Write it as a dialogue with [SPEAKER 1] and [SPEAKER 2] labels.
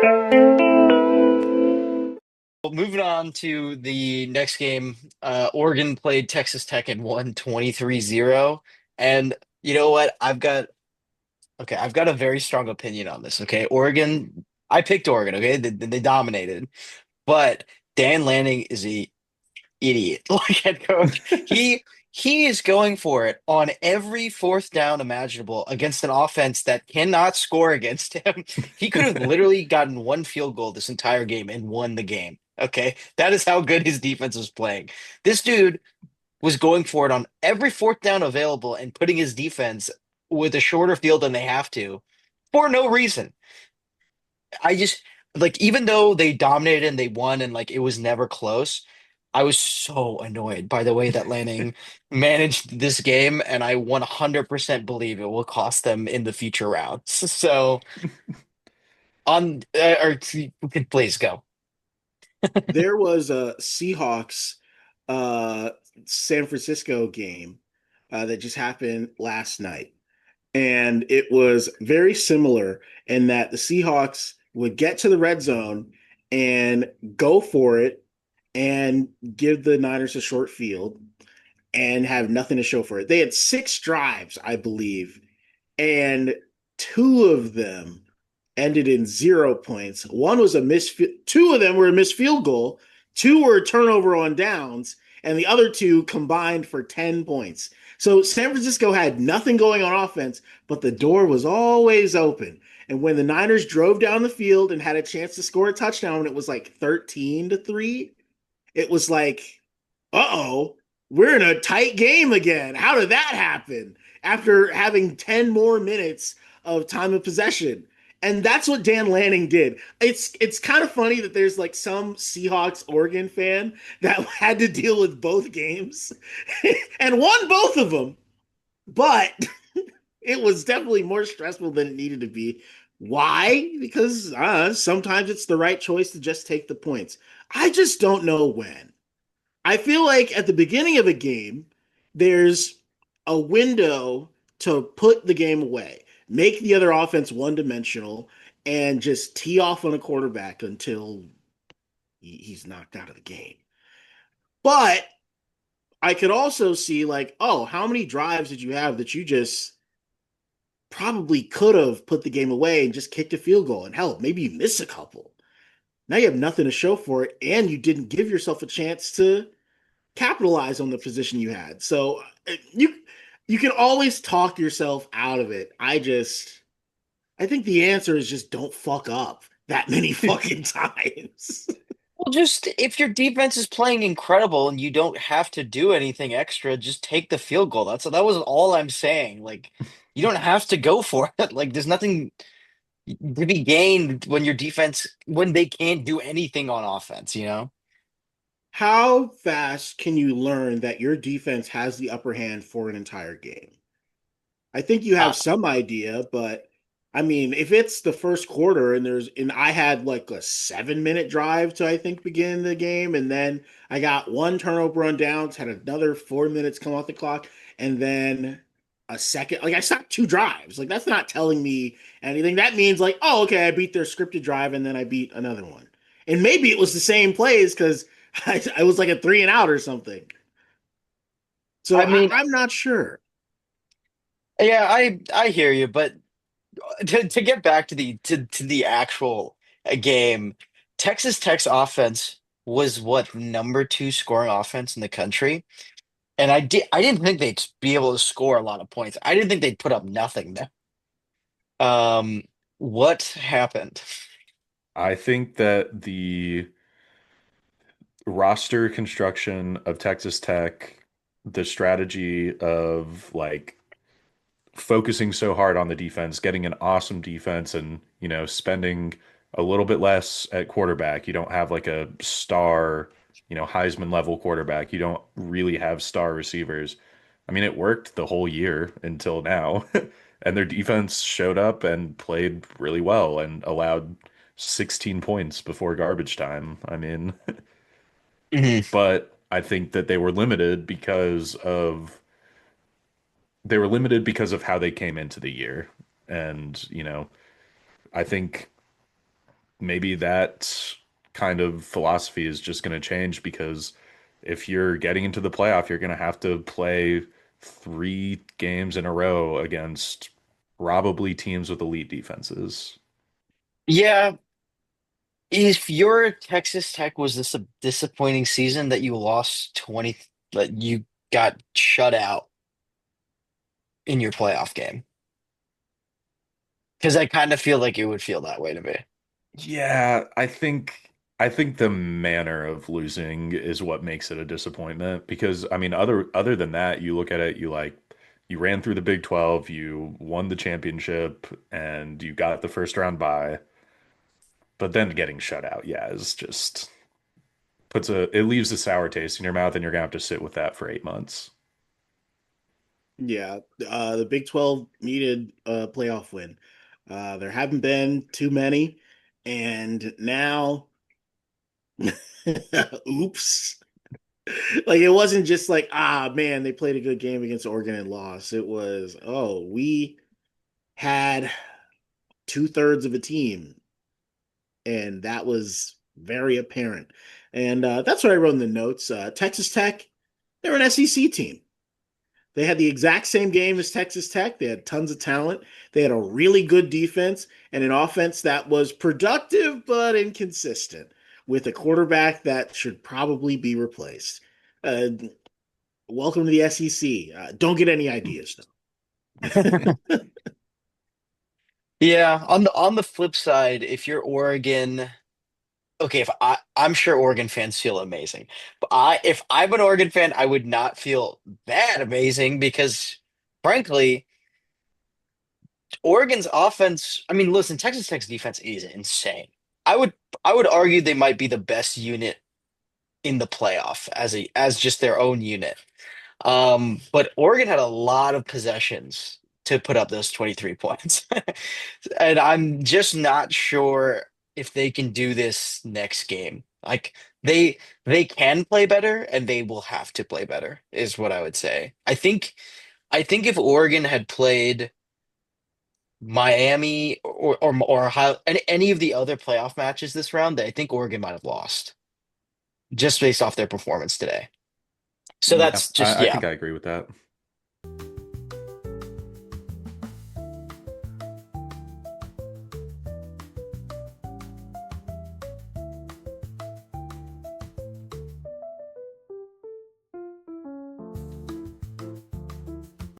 [SPEAKER 1] Well, moving on to the next game, Oregon played Texas Tech and won 23-0. And you know what? I've got a very strong opinion on this. Okay. Oregon, I picked Oregon, okay? They dominated. But Dan Lanning is a idiot like head coach. He is going for it on every fourth down imaginable against an offense that cannot score against him. He could have literally gotten one field goal this entire game and won the game. Okay. That is how good his defense was playing. This dude was going for it on every fourth down available and putting his defense with a shorter field than they have to for no reason. I just like even though they dominated and they won and like it was never close, I was so annoyed by the way that Lanning managed this game, and I 100% believe it will cost them in the future rounds. So on or please go.
[SPEAKER 2] There was a Seahawks uh San Francisco game that just happened last night. And it was very similar in that the Seahawks would get to the red zone and go for it and give the Niners a short field and have nothing to show for it. They had six drives, I believe, and two of them ended in 0 points. One was a missed, two of them were a missed field goal, two were a turnover on downs, and the other two combined for 10 points. So San Francisco had nothing going on offense, but the door was always open. And when the Niners drove down the field and had a chance to score a touchdown, it was like 13-3. It was like, uh-oh, we're in a tight game again. How did that happen? After having 10 more minutes of time of possession. And that's what Dan Lanning did. It's kind of funny that there's like some Seahawks Oregon fan that had to deal with both games and won both of them. But it was definitely more stressful than it needed to be. Why? Because sometimes it's the right choice to just take the points. I just don't know when. I feel like at the beginning of a game, there's a window to put the game away, make the other offense one dimensional, and just tee off on a quarterback until he's knocked out of the game. But I could also see, like, oh, how many drives did you have that you just probably could have put the game away and just kicked a field goal? And hell, maybe you miss a couple. Now you have nothing to show for it, and you didn't give yourself a chance to capitalize on the position you had. So you can always talk yourself out of it. I think the answer is just don't fuck up that many fucking times.
[SPEAKER 1] Well, just if your defense is playing incredible and you don't have to do anything extra, just take the field goal. That was all I'm saying. Like you don't have to go for it. Like there's nothing to be gained when your defense when they can't do anything on offense, you know?
[SPEAKER 2] How fast can you learn that your defense has the upper hand for an entire game? I think you
[SPEAKER 1] Uh,
[SPEAKER 2] have some idea, but I mean, if it's the first quarter and I had like a 7 minute drive to I think begin the game, and then I got one turnover on downs, had another 4 minutes come off the clock, and then a second, like I stopped two drives. Like that's not telling me anything. That means like, oh, okay, I beat their scripted drive, and then I beat another one, and maybe it was the same plays because I was like a three and out or something. So
[SPEAKER 1] I mean,
[SPEAKER 2] I'm not sure.
[SPEAKER 1] yeah, I hear you, but to get back to the actual game, Texas Tech's offense was what number two scoring offense in the country. And I didn't think they'd be able to score a lot of points. I didn't think they'd put up nothing there. What happened?
[SPEAKER 3] I think that the roster construction of Texas Tech, the strategy of like focusing so hard on the defense, getting an awesome defense, and spending a little bit less at quarterback. You don't have like a star, Heisman level quarterback. You don't really have star receivers. I mean, it worked the whole year until now. And their defense showed up and played really well and allowed 16 points before garbage time. I mean,
[SPEAKER 1] Mhm.
[SPEAKER 3] but I think that they were limited because of how they came into the year. And, I think maybe that kind of philosophy is just going to change because if you're getting into the playoff, you're going to have to play 3 games in a row against probably teams with elite defenses.
[SPEAKER 1] Yeah, if your Texas Tech was this a disappointing season that you lost 20, that you got shut out in your playoff game, because I kind of feel like it would feel that way to me.
[SPEAKER 3] Yeah, I think the manner of losing is what makes it a disappointment because I mean other than that, you look at it, you ran through the Big 12, you won the championship and you got the first round bye, but then getting shut out, yeah, is just it leaves a sour taste in your mouth and you're gonna have to sit with that for 8 months.
[SPEAKER 2] Yeah, the Big 12 needed a playoff win. There haven't been too many, and now, oops. Like it wasn't just like, ah man, they played a good game against Oregon and lost. It was, oh, we had two-thirds of a team, and that was very apparent. And that's what I wrote in the notes. Texas Tech, they're an SEC team. They had the exact same game as Texas Tech. They had tons of talent. They had a really good defense and an offense that was productive but inconsistent with a quarterback that should probably be replaced. Uh, Welcome to the SEC. Don't get any ideas, though.
[SPEAKER 1] Yeah, on the flip side, if you're Oregon, okay, if I'm sure Oregon fans feel amazing. But if I'm an Oregon fan, I would not feel that amazing because frankly, Oregon's offense, I mean, listen, Texas Tech's defense is insane. I would I would argue they might be the best unit in the playoff as just their own unit. But Oregon had a lot of possessions to put up those 23 points. And I'm just not sure if they can do this next game. Like they can play better and they will have to play better, is what I would say. I think if Oregon had played Miami or how any of the other playoff matches this round, I think Oregon might have lost just based off their performance today. So
[SPEAKER 3] Yeah,
[SPEAKER 1] that's just
[SPEAKER 3] I
[SPEAKER 1] yeah.
[SPEAKER 3] think I agree with that.